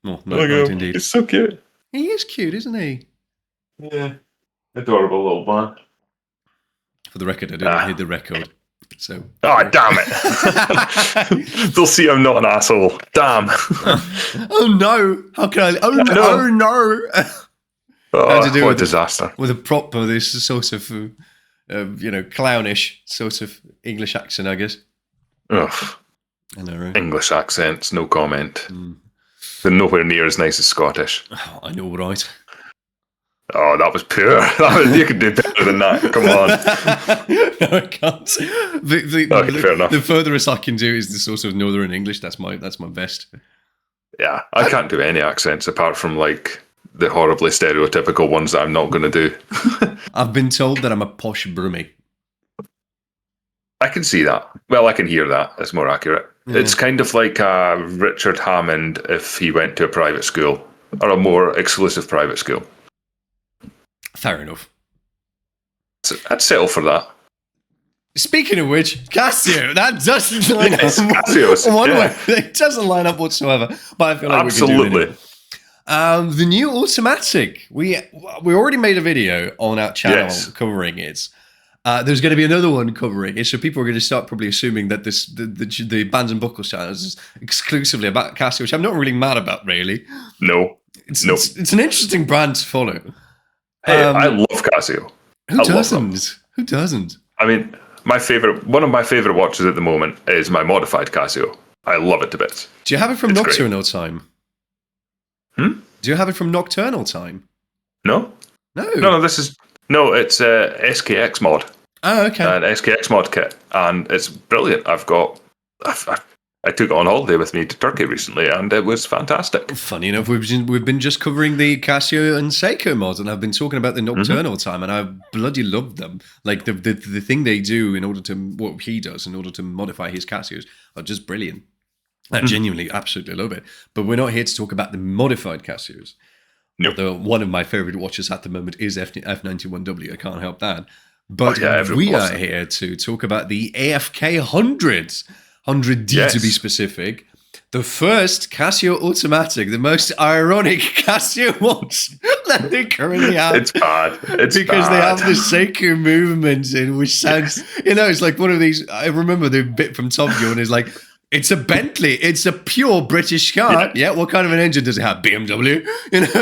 Oh, no, right indeed. He's so cute. He is cute, isn't he? Yeah. Adorable little man. For the record, I didn't hit the record. So. Oh, damn it. They'll see I'm not an asshole. Damn. Oh, no. How can I? Oh, no. Oh, to do what with a disaster. With a proper, this sort of, clownish sort of English accent, I guess. Ugh. I know, right? English accents, no comment. They're nowhere near as nice as Scottish. Oh, I know, right? Oh, that was poor. You could do better than that. Come on. No, I can't. Okay, fair enough. The furthest I can do is the sort of Northern English. That's my best. Yeah, I can't do any accents apart from like the horribly stereotypical ones that I'm not going to do. I've been told that I'm a posh Brummie. I can see that. Well, I can hear that. It's more accurate. Yeah. It's kind of like Richard Hammond if he went to a private school or a more exclusive private school. Fair enough. So I'd settle for that. Speaking of which, Casio, that doesn't line up. Casio, one way. It doesn't line up whatsoever. But I feel like absolutely. We can do it. The new automatic. We already made a video on our channel covering it. There's going to be another one covering it, so people are going to start probably assuming that the Bands and Buckles channel is exclusively about Casio, which I'm not really mad about, really. No. It's an interesting brand to follow. Hey, I love Casio. Who doesn't? I mean, one of my favorite watches at the moment is my modified Casio. I love it to bits. Do you have it from Nocturnal Time? Do you have it from Nocturnal Time? No. It's SKX mod. Oh, okay. An SKX mod kit, and it's brilliant. I took it on holiday with me to Turkey recently, and it was fantastic. Funny enough, we've been just covering the Casio and Seiko mods, and I've been talking about the Nocturnal Time, and I bloody love them. Like the thing they do what he does in order to modify his Casios are just brilliant. I genuinely absolutely love it. But we're not here to talk about the modified Casios. Nope. Although one of my favorite watches at the moment is F91W. I can't help that. But we are here to talk about the EFK-100. 100D to be specific. The first Casio automatic, the most ironic Casio watch that they currently have. It's bad. Because they have the Seiko movement in, which sounds, it's like one of these. I remember the bit from Top Gun is like, it's a Bentley. It's a pure British car. Yeah. What kind of an engine does it have? BMW.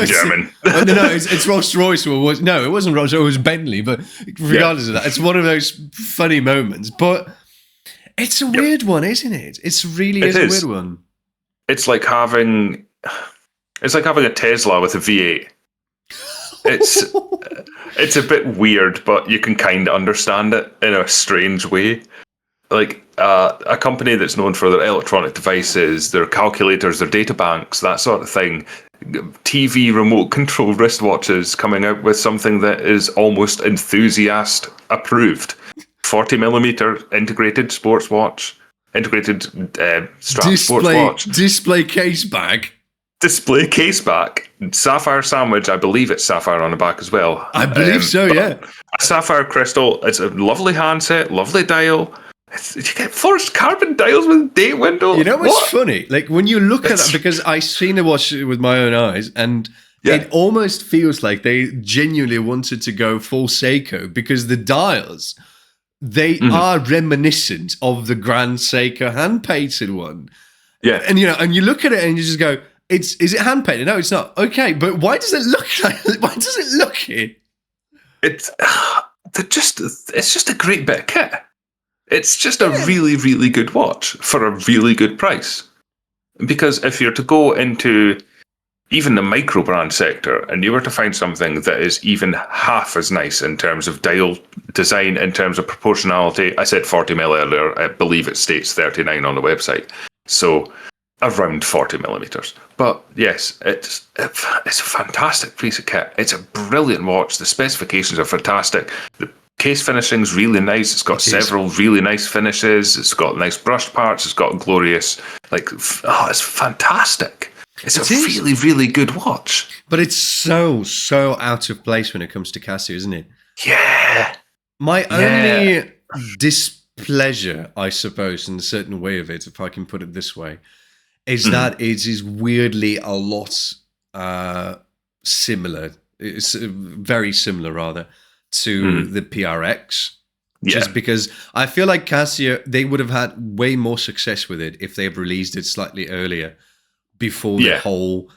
German. No, it's Rolls Royce. No, it wasn't Rolls Royce. It was Bentley. But regardless of that, it's one of those funny moments. But it's a weird one, isn't it? It really is a weird one. It's like having a Tesla with a V8. It's a bit weird, but you can kind of understand it in a strange way. Like a company that's known for their electronic devices, their calculators, their data banks, that sort of thing. TV remote control wristwatches coming out with something that is almost enthusiast approved. 40mm integrated sports watch, integrated strap sports watch. Display case back. Display case back. Sapphire sandwich, I believe it's sapphire on the back as well. I believe so, yeah. A sapphire crystal. It's a lovely handset, lovely dial. You get forged carbon dials with date window. You know what's funny? Like when you look at that, because I've seen the watch with my own eyes, and it almost feels like they genuinely wanted to go full Seiko, because the dials, they are reminiscent of the Grand Seiko hand-painted one. Yeah. And and you look at it and you just go, is it hand-painted? No, it's not. Okay, but why does it look like, why does it look it? It's just a great bit of kit. It's just a really, really good watch for a really good price. Because if you're to go into even the micro brand sector and you were to find something that is even half as nice in terms of dial design, in terms of proportionality, I said 40mm earlier, I believe it states 39 on the website. So around 40mm. But yes, it's a fantastic piece of kit. It's a brilliant watch. The specifications are fantastic. The case finishing's really nice. It's got several really nice finishes. It's got nice brushed parts. It's got glorious, it's fantastic. It's a really, really good watch. But it's so out of place when it comes to Casio, isn't it? Yeah. My only displeasure, I suppose, in a certain way of it, if I can put it this way, is that it is weirdly a lot similar. It's very similar, rather, to the PRX. Just because I feel like Casio, they would have had way more success with it if they had released it slightly earlier, before the whole,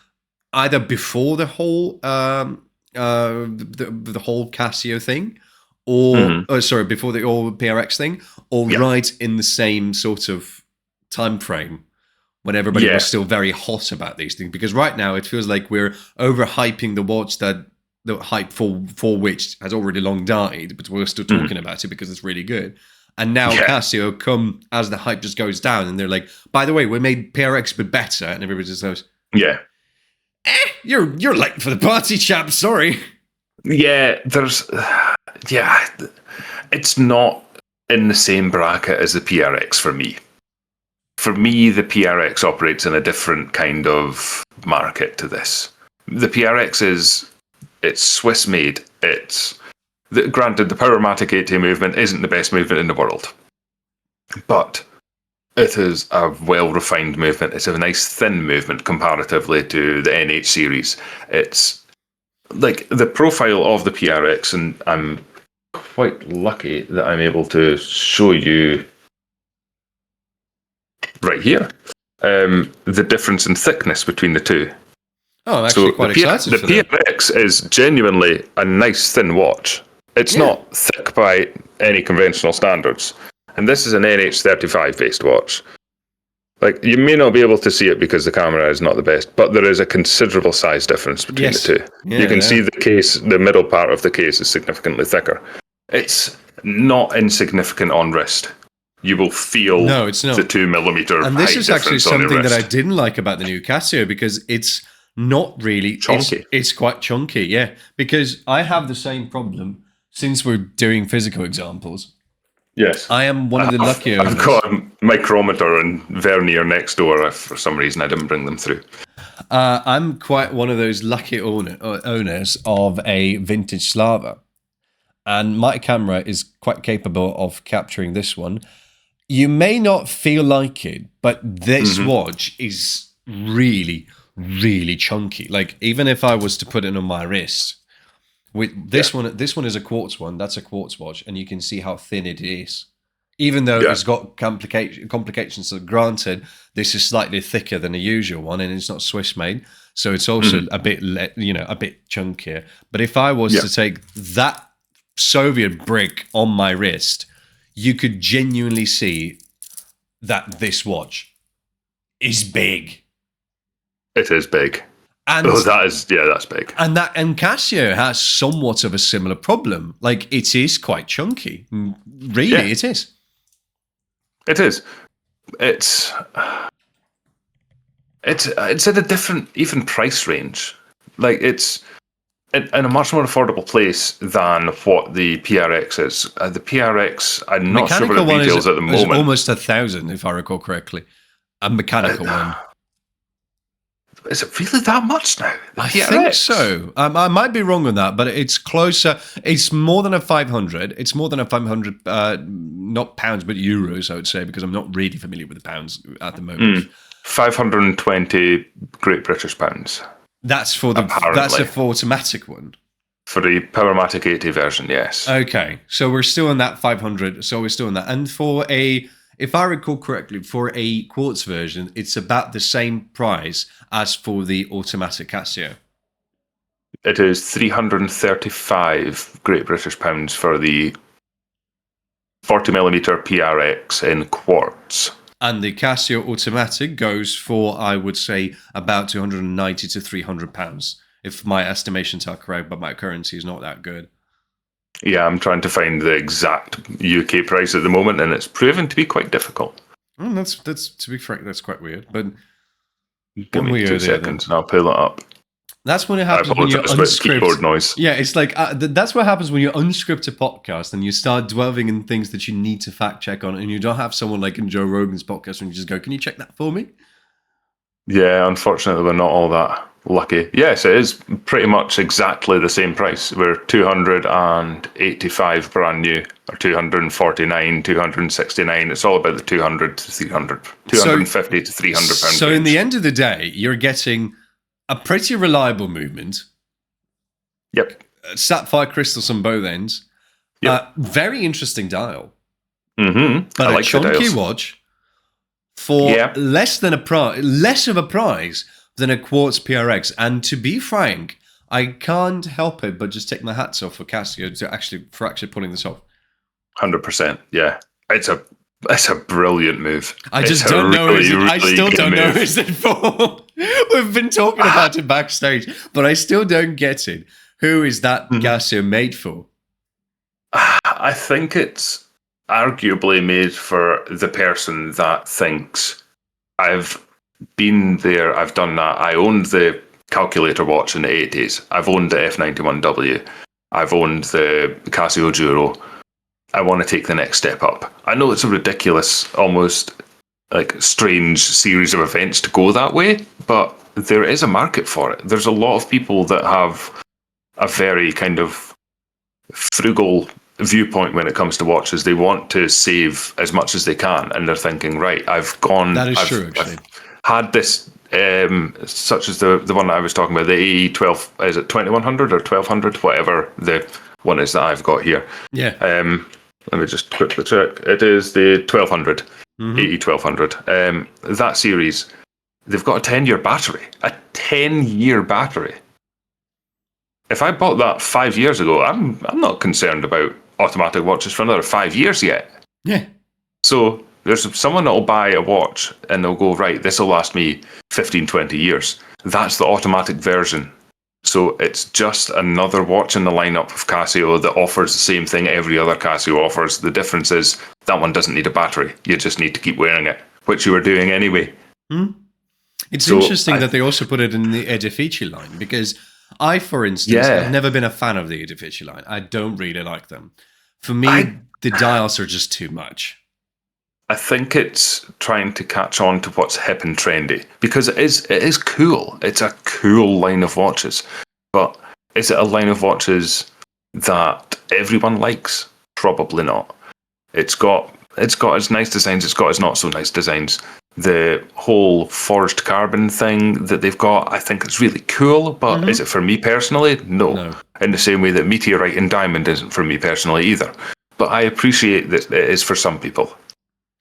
either before the whole the whole Casio thing, or before the PRX thing, or right in the same sort of time frame when everybody was still very hot about these things. Because right now it feels like we're overhyping the watch that the hype for which has already long died, but we're still talking about it because it's really good. And now Casio come as the hype just goes down, and they're like, by the way, we made PRX but better, and everybody just goes, you're late for the party, chap. Sorry. Yeah, it's not in the same bracket as the PRX for me. For me, the PRX operates in a different kind of market to this. The PRX it's Swiss made. Granted, the Powermatic 80 movement isn't the best movement in the world, but it is a well-refined movement. It's a nice thin movement comparatively to the NH series. It's like the profile of the PRX, and I'm quite lucky that I'm able to show you right here the difference in thickness between the two. Oh, I'm actually quite excited for that. The PRX is genuinely a nice thin watch. It's not thick by any conventional standards. And this is an NH35 based watch. Like, you may not be able to see it because the camera is not the best, but there is a considerable size difference between the two. Yeah, you can see the case, the middle part of the case is significantly thicker. It's not insignificant on wrist. You will feel the 2 millimeter. And this is actually something that I didn't like about the new Casio, because it's not really chunky. It's quite chunky, yeah. Because I have the same problem since we're doing physical examples. Yes. I am one of the lucky owners. I've got a micrometer and vernier next door. For some reason, I didn't bring them through. I'm quite one of those lucky owners of a vintage Slava. And my camera is quite capable of capturing this one. You may not feel like it, but this watch is really, really chunky. Like, even if I was to put it on my wrist, with this one is a quartz one. That's a quartz watch, and you can see how thin it is. Even though it's got complications. So granted, this is slightly thicker than the usual one, and it's not Swiss made, so it's also a bit chunkier. But if I was to take that Soviet brick on my wrist, you could genuinely see that this watch is big. It is big. And that's big. And Casio has somewhat of a similar problem. Like, it is quite chunky. Really, it is. It is. It's at a different even price range. Like, it's in a much more affordable place than what the PRX is. The PRX, I'm not sure what the details at the moment. It's almost 1,000, if I recall correctly. A mechanical one. Is it really that much now? I think so. I might be wrong on that, but it's closer. It's more than a 500. It's more than a 500, not pounds, but euros, I would say, because I'm not really familiar with the pounds at the moment. 520 Great British pounds. That's for the automatic one. For the Powermatic 80 version, yes. Okay, so we're still in that 500. So we're still in that, and if I recall correctly, for a quartz version, it's about the same price as for the automatic Casio. It is 335 Great British pounds for the 40mm PRX in quartz. And the Casio automatic goes for, I would say, about 290 to 300 pounds, if my estimations are correct, but my currency is not that good. Yeah, I'm trying to find the exact UK price at the moment, and it's proven to be quite difficult. That's to be frank, that's quite weird. But give me 2 seconds, and I'll pull it up. That's when it happens when you unscript keyboard noise. Yeah, it's like that's what happens when you unscript a podcast and you start dwelling in things that you need to fact check on, and you don't have someone like in Joe Rogan's podcast when you just go, "Can you check that for me?" Yeah, unfortunately, we're not all that lucky. Yes, it is pretty much exactly the same price. We're 285 brand new, or 249, 269. It's all about the 200 to 300, 250 to 300 pounds. So in the end of the day, you're getting a pretty reliable movement. Yep. Sapphire crystals on both ends. Yep. Very interesting dial. Mm-hmm. But I a like chunky watch for less of a price than a Quartz PRX. And to be frank, I can't help it but just take my hats off for Casio for actually pulling this off. 100%. Yeah, it's a brilliant move. I just don't know. I still don't know who it's for. We've been talking about it backstage, but I still don't get it. Who is that Casio made for? I think it's arguably made for the person that thinks, I've been there, I've done that. I owned the calculator watch in the 80s. I've owned the F91W. I've owned the Casio Duro. I want to take the next step up. I know it's a ridiculous, almost like strange series of events to go that way, but there is a market for it. There's a lot of people that have a very kind of frugal viewpoint when it comes to watches. They want to save as much as they can, and they're thinking, right, I've true, I've had this, such as the one that I was talking about, the AE12, is it 2100 or 1200, whatever the one is that I've got here. Yeah. Let me just quickly check. It is the 1200, AE1200. That series, they've got a 10-year battery. A 10-year battery. If I bought that 5 years ago, I'm not concerned about automatic watches for another 5 years yet. Yeah. So there's someone that'll buy a watch and they'll go, right, this will last me 15, 20 years. That's the automatic version. So it's just another watch in the lineup of Casio that offers the same thing every other Casio offers. The difference is that one doesn't need a battery. You just need to keep wearing it, which you were doing anyway. It's interesting that they also put it in the Edifice line, because I, for instance, have never been a fan of the Edifice line. I don't really like them. For me, the dials are just too much. I think it's trying to catch on to what's hip and trendy, because it is cool. It's a cool line of watches. But is it a line of watches that everyone likes? Probably not. It's got its nice designs, it's got its not so nice designs. The whole forged carbon thing that they've got, I think it's really cool, but is it for me personally? No. In the same way that meteorite and diamond isn't for me personally either. But I appreciate that it is for some people.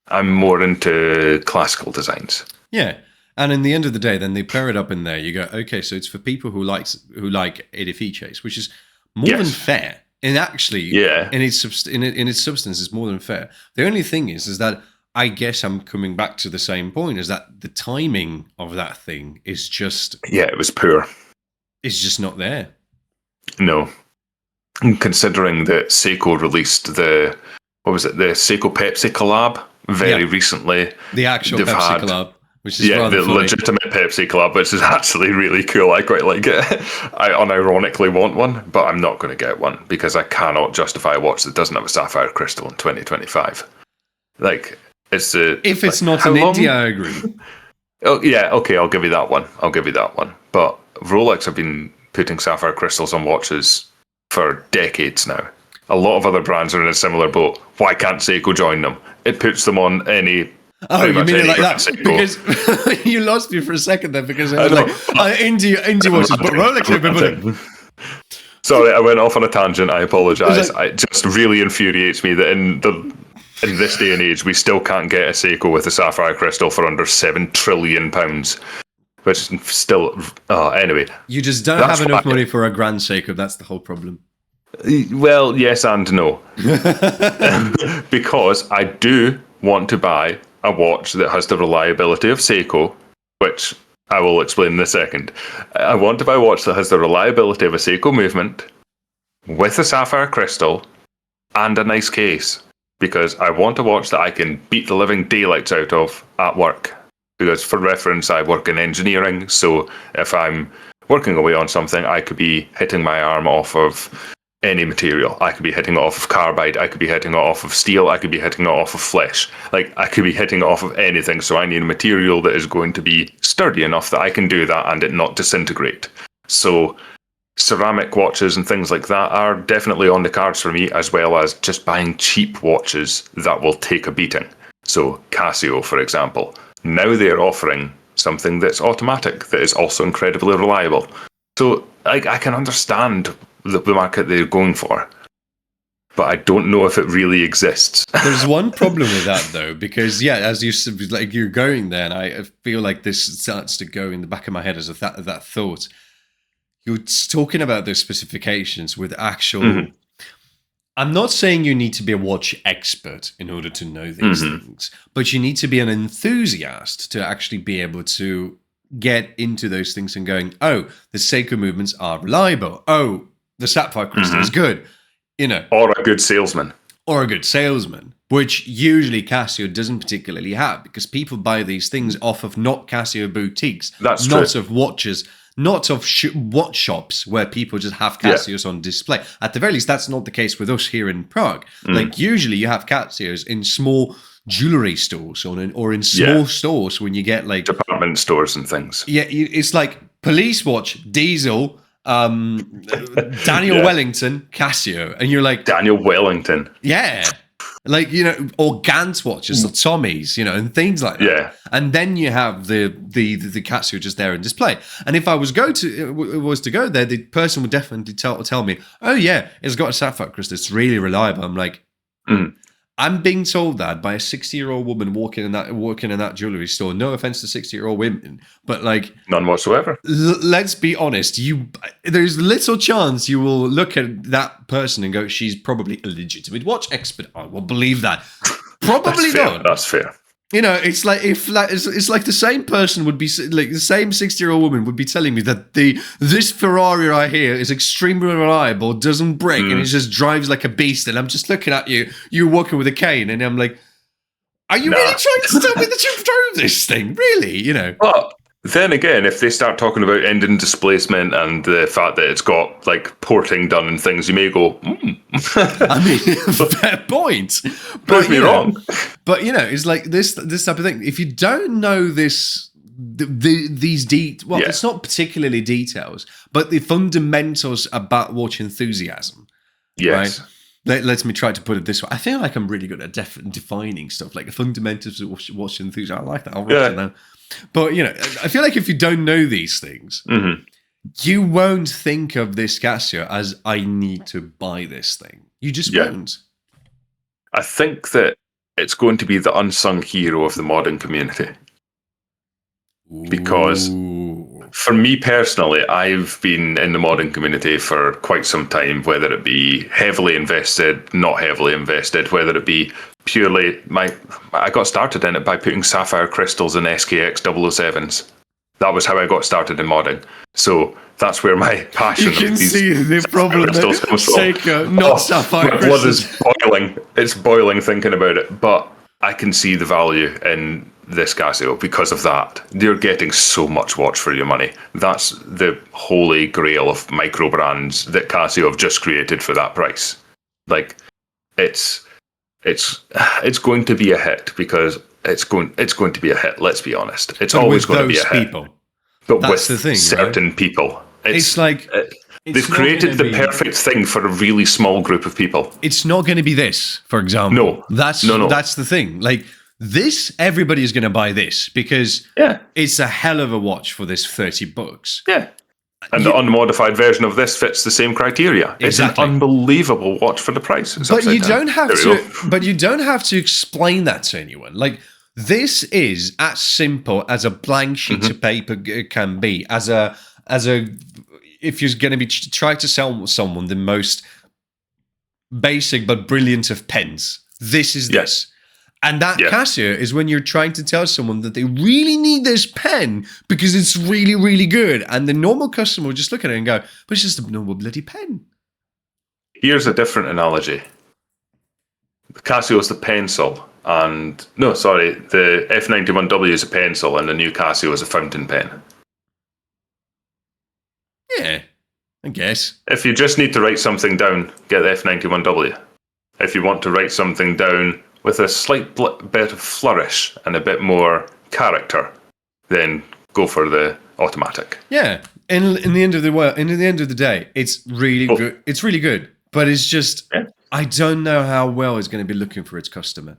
I'm more into classical designs. Yeah. And in the end of the day, then they pair it up in there. You go, okay, so it's for people who like Edifice, which is more than fair. And actually, in its substance, is more than fair. The only thing is that I guess I'm coming back to the same point, is that the timing of that thing is just... Yeah, it was poor. It's just not there. No. Considering that Seiko released the Seiko Pepsi collab very recently. The actual Pepsi collab. Which is rather the funny. Legitimate Pepsi collab, which is actually really cool. I quite like it. I unironically want one, but I'm not going to get one because I cannot justify a watch that doesn't have a sapphire crystal in 2025. Like, it's if it's not in India, I agree. Oh yeah, okay, I'll give you that one. But Rolex have been putting sapphire crystals on watches for decades now. A lot of other brands are in a similar boat. Why can't Seiko join them? It puts them on any... Oh, you mean it like that? Because you lost me for a second there, because I was like, indie watches, but Rolex. Sorry, I went off on a tangent. I apologise. It just really infuriates me that in this day and age, we still can't get a Seiko with a sapphire crystal for under £7 trillion, which is still... anyway. You just don't have enough money for a grand Seiko. That's the whole problem. Well, yes and no. Because I do want to buy a watch that has the reliability of Seiko, which I will explain in a second. I want to buy a watch that has the reliability of a Seiko movement with a sapphire crystal and a nice case, because I want a watch that I can beat the living daylights out of at work. Because for reference, I work in engineering, so if I'm working away on something, I could be hitting my arm off of any material. I could be hitting it off of carbide, I could be hitting it off of steel, I could be hitting it off of flesh. Like, I could be hitting it off of anything, so I need a material that is going to be sturdy enough that I can do that and it not disintegrate. So ceramic watches and things like that are definitely on the cards for me, as well as just buying cheap watches that will take a beating. So Casio, for example, now they're offering something that's automatic that is also incredibly reliable. So I can understand the market they're going for, but I don't know if it really exists. There's one problem with that, though, because as you said, like you're going there, and I feel like this starts to go in the back of my head as that thought. You're talking about those specifications with actual. Mm-hmm. I'm not saying you need to be a watch expert in order to know these things, but you need to be an enthusiast to actually be able to get into those things and going, oh, the Seiko movements are reliable. Oh, the sapphire crystal is good. Or a good salesman. Which usually Casio doesn't particularly have, because people buy these things off of not Casio boutiques. That's not true. Of watches, not of watch shops where people just have Casios on display. At the very least, that's not the case with us here in Prague. Like usually you have Casios in small jewelry stores or in small stores when you get like department stores and things. Yeah, it's like police watch, diesel, Daniel Wellington, Casio, and you're like Daniel Wellington. Yeah. Like, or Gant watches, or Tommy's, and things like that. Yeah. And then you have the Casio just there in display. And if I was to go there, the person would definitely tell me, oh yeah, it's got a sapphire crystal, it's really reliable. I'm like, I'm being told that by a 60-year-old woman working in that jewelry store. No offense to 60-year-old women, but like none whatsoever. Let's be honest. There's little chance you will look at that person and go, "She's probably a legitimate watch expert." I will believe that. Probably not. That's fair. It's like it's like the same person would be like the same 60-year-old woman would be telling me that this Ferrari right here is extremely reliable, doesn't break, and it just drives like a beast. And I'm just looking at you walking with a cane, and I'm like, are you really trying to tell me that you drove this thing? Really? But then again, if they start talking about engine displacement and the fact that it's got like porting done and things, you may go, I mean, fair point. Prove me wrong. But it's like this type of thing. If you don't know these it's not particularly details, but the fundamentals about watch enthusiasm. Yes. Right? Let me try to put it this way. I feel like I'm really good at defining stuff, like the fundamentals of watch enthusiasm. I like that. I'll write it down. But, I feel like if you don't know these things, you won't think of this Casio as, I need to buy this thing. You just won't. I think that it's going to be the unsung hero of the modding community. Because for me personally, I've been in the modding community for quite some time, whether it be heavily invested, not heavily invested, whether it be purely I got started in it by putting sapphire crystals in SKX 007s. That was how I got started in modding. So that's where my passion. You can see the problem. Seiko, not sapphire crystals. My blood is boiling. It's boiling thinking about it. But I can see the value in this Casio because of that. You're getting so much watch for your money. That's the holy grail of micro brands that Casio have just created for that price. Like, it's going to be a hit because it's going to be a hit. Let's be honest. It's always going to be a hit. People. But that's with the thing, certain right? people, it's like they've created the perfect thing for a really small group of people. It's not going to be this, for example. No, that's the thing. Like this, everybody is going to buy this because it's a hell of a watch for this $30. Yeah. And the unmodified version of this fits the same criteria. Exactly. It's an unbelievable watch for the price. But you don't have to explain that to anyone. Like this is as simple as a blank sheet of paper can be. As a if you're going to be trying to sell someone the most basic but brilliant of pens, this is this. And that Casio is when you're trying to tell someone that they really need this pen because it's really, really good. And the normal customer will just look at it and go, but it's just a normal bloody pen. Here's a different analogy. The Casio is the pencil. The F91W is a pencil and the new Casio is a fountain pen. Yeah, I guess. If you just need to write something down, get the F91W. If you want to write something down with a slight bit of flourish and a bit more character, then go for the automatic. Yeah. In the end of the day, it's really good. It's really good, but it's just I don't know how well it's going to be looking for its customer.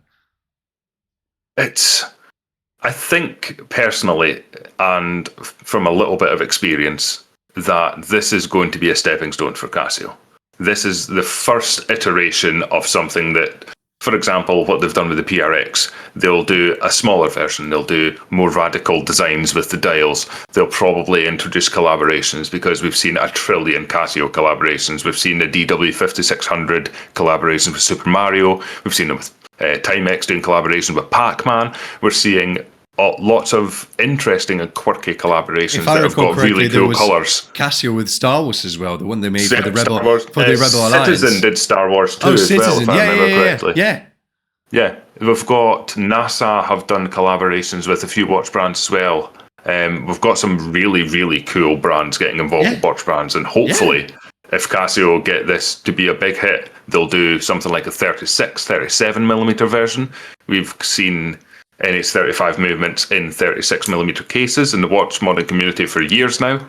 I think personally, and from a little bit of experience, that this is going to be a stepping stone for Casio. This is the first iteration of something that, for example, what they've done with the PRX, they'll do a smaller version. They'll do more radical designs with the dials. They'll probably introduce collaborations, because we've seen 1 trillion Casio collaborations. We've seen the DW5600 collaboration with Super Mario. We've seen it with Timex doing collaboration with Pac-Man. We're seeing lots of interesting and quirky collaborations that have got really cool colours. Casio with Star Wars as well, the one they made for the Rebel Alliance. Citizen did Star Wars too as well, if I remember correctly. Yeah. We've got NASA have done collaborations with a few watch brands as well. We've got some really, really cool brands getting involved with watch brands, and hopefully, if Casio get this to be a big hit, they'll do something like a 36, 37mm version. We've seen NH35 movements in 36mm cases in the watch modding community for years now.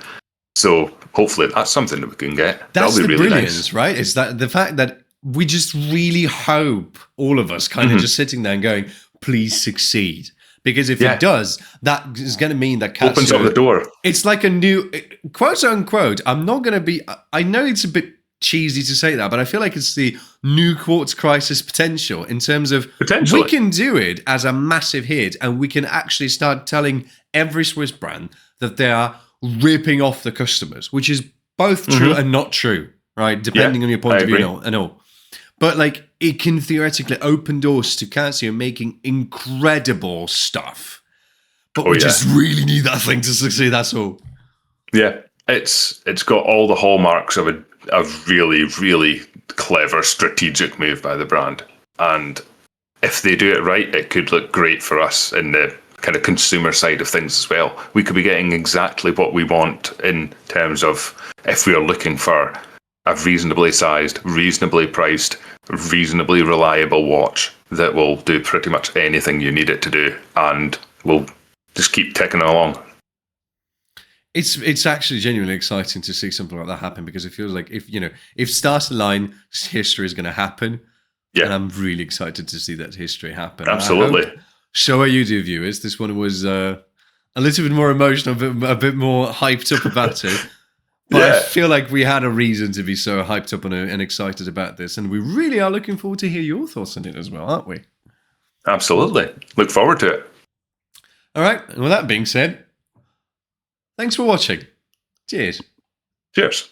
So hopefully that's something that we can get. That's That'll be the really brilliance, nice. Right? It's that the fact that we just really hope, all of us kind of just sitting there and going, please succeed. Because if it does, that is going to mean that Casio opens up the door. It's like a new, quote unquote, I'm not going to be, I know it's a bit cheesy to say that, but I feel like it's the new quartz crisis potential, in terms of we can do it as a massive hit, and we can actually start telling every Swiss brand that they are ripping off the customers, which is both true and not true, right? Depending on your point of view and all. But like, it can theoretically open doors to Casio making incredible stuff. But we just really need that thing to succeed, that's all. Yeah, it's got all the hallmarks of a really, really clever strategic move by the brand. And if they do it right, it could look great for us in the kind of consumer side of things as well. We could be getting exactly what we want in terms of, if we are looking for a reasonably sized, reasonably priced, reasonably reliable watch that will do pretty much anything you need it to do, and will just keep ticking along. It's actually genuinely exciting to see something like that happen, because it feels like if Start Line history is going to happen, and I'm really excited to see that history happen. Absolutely. So are you, dear viewers. This one was a little bit more emotional, a bit more hyped up about it. But I feel like we had a reason to be so hyped up and excited about this, and we really are looking forward to hear your thoughts on it as well, aren't we? Absolutely. Look forward to it. All right. And with that being said, thanks for watching. Cheers. Cheers.